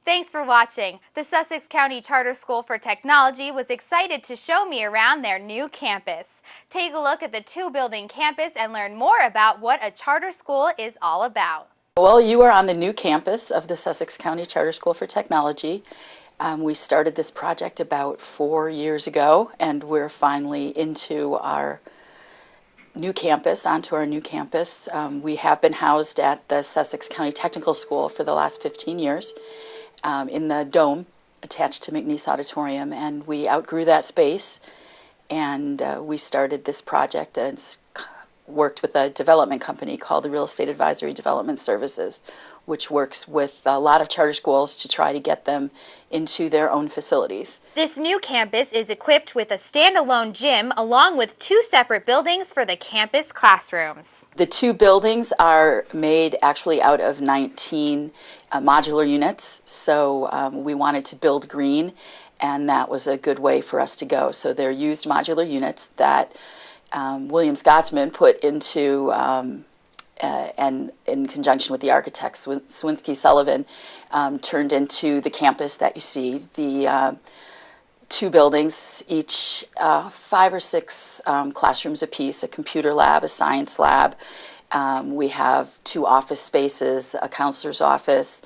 Thanks for watching. The Sussex County Charter School for Technology was excited to show me around their new campus. Take a look at the two-building campus and learn more about what a charter school is all about. Well, you are on the new campus of the Sussex County Charter School for Technology. We started this project about 4 years ago, and we're finally into our new campus, onto our new campus. We have been housed at the Sussex County Technical School for the last 15 years in the dome attached to McNeese Auditorium, and we outgrew that space, and we started this project and worked with a development company called the Real Estate Advisory Development Services, which works with a lot of charter schools to try to get them into their own facilities. This new campus is equipped with a standalone gym along with 2 separate buildings for the campus classrooms. The 2 buildings are made actually out of 19 modular units, so we wanted to build green, and that was a good way for us to go. So they're used modular units that William Scotsman put into, and in conjunction with the architect, Swinski Sullivan, turned into the campus that you see. The 2 buildings, each 5 or 6 classrooms apiece, a computer lab, a science lab. We have 2 office spaces, a counselor's office,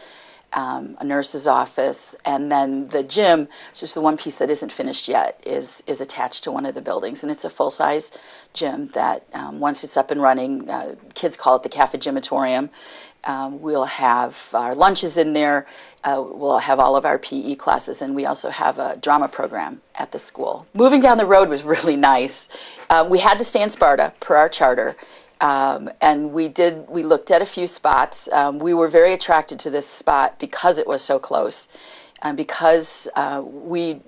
a nurse's office, and then the gym, which is the one piece that isn't finished yet, is attached to one of the buildings, and it's a full-size gym that once it's up and running, kids call it the Cafe Gymatorium. We'll have our lunches in there, we'll have all of our PE classes, and we also have a drama program at the school. Moving down the road was really nice. We had to stay in Sparta per our charter. And we looked at a few spots. We were very attracted to this spot because it was so close, and because we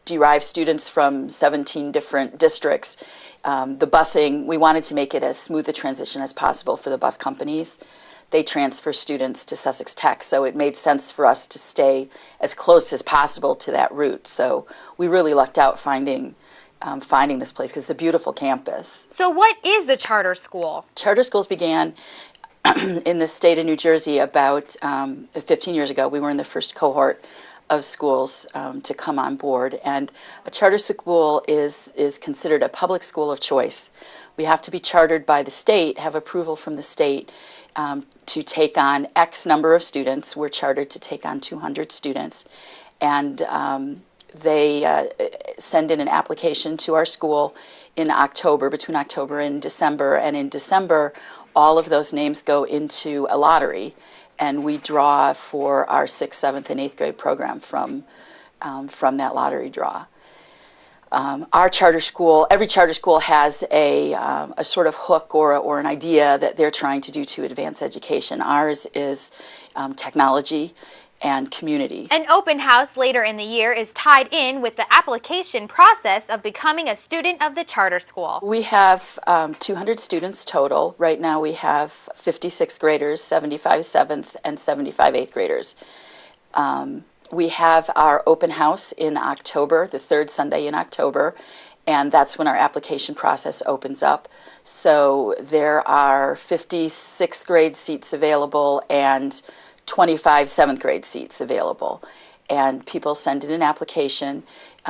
derive students from 17 different districts. The busing, we wanted to make it as smooth a transition as possible for the bus companies. They transfer students to Sussex Tech, so it made sense for us to stay as close as possible to that route. So we really lucked out finding this place because it's a beautiful campus. So what is a charter school? Charter schools began in the state of New Jersey about 15 years ago. We were in the first cohort of schools to come on board, and a charter school is considered a public school of choice. We have to be chartered by the state, have approval from the state to take on X number of students. We're chartered to take on 200 students, and they send in an application to our school in October, between October and December, and in December all of those names go into a lottery, and we draw for our 6th, 7th, and 8th grade program from that lottery draw. Our charter school, every charter school has a sort of hook or an idea that they're trying to do to advance education. Ours is technology and community. An open house later in the year is tied in with the application process of becoming a student of the charter school. We have 200 students total. Right now we have 56 graders, 75 7th, and 75 8th graders. We have our open house in October, the 3rd Sunday in October, and that's when our application process opens up. So there are 50 6th grade seats available and 25 7th grade seats available, and people send in an application.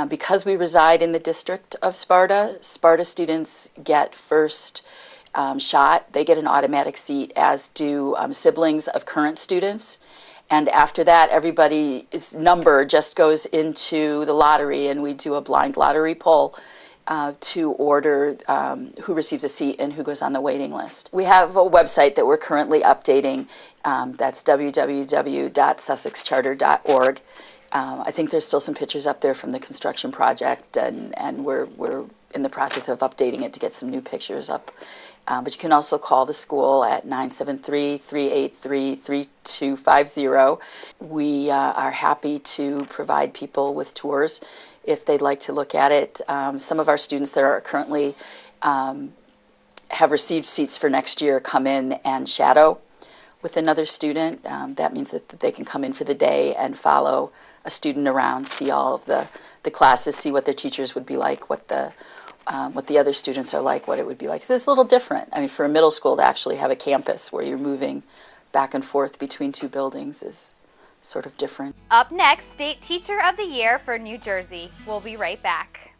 Because we reside in the district of Sparta, Sparta students get first shot. They get an automatic seat, as do siblings of current students, and after that everybody's number just goes into the lottery, and we do a blind lottery poll to order who receives a seat and who goes on the waiting list. We have a website that we're currently updating. That's www.sussexcharter.org. I think there's still some pictures up there from the construction project, and we're in the process of updating it to get some new pictures up. But you can also call the school at 973-383-3250. We are happy to provide people with tours if they'd like to look at it. Some of our students that are currently have received seats for next year come in and shadow with another student. That means that they can come in for the day and follow a student around, see all of the classes, see what their teachers would be like, what the other students are like, what it would be like. 'Cause it's a little different. I mean, for a middle school to actually have a campus where you're moving back and forth between 2 buildings is sort of different. Up next, State Teacher of the Year for New Jersey. We'll be right back.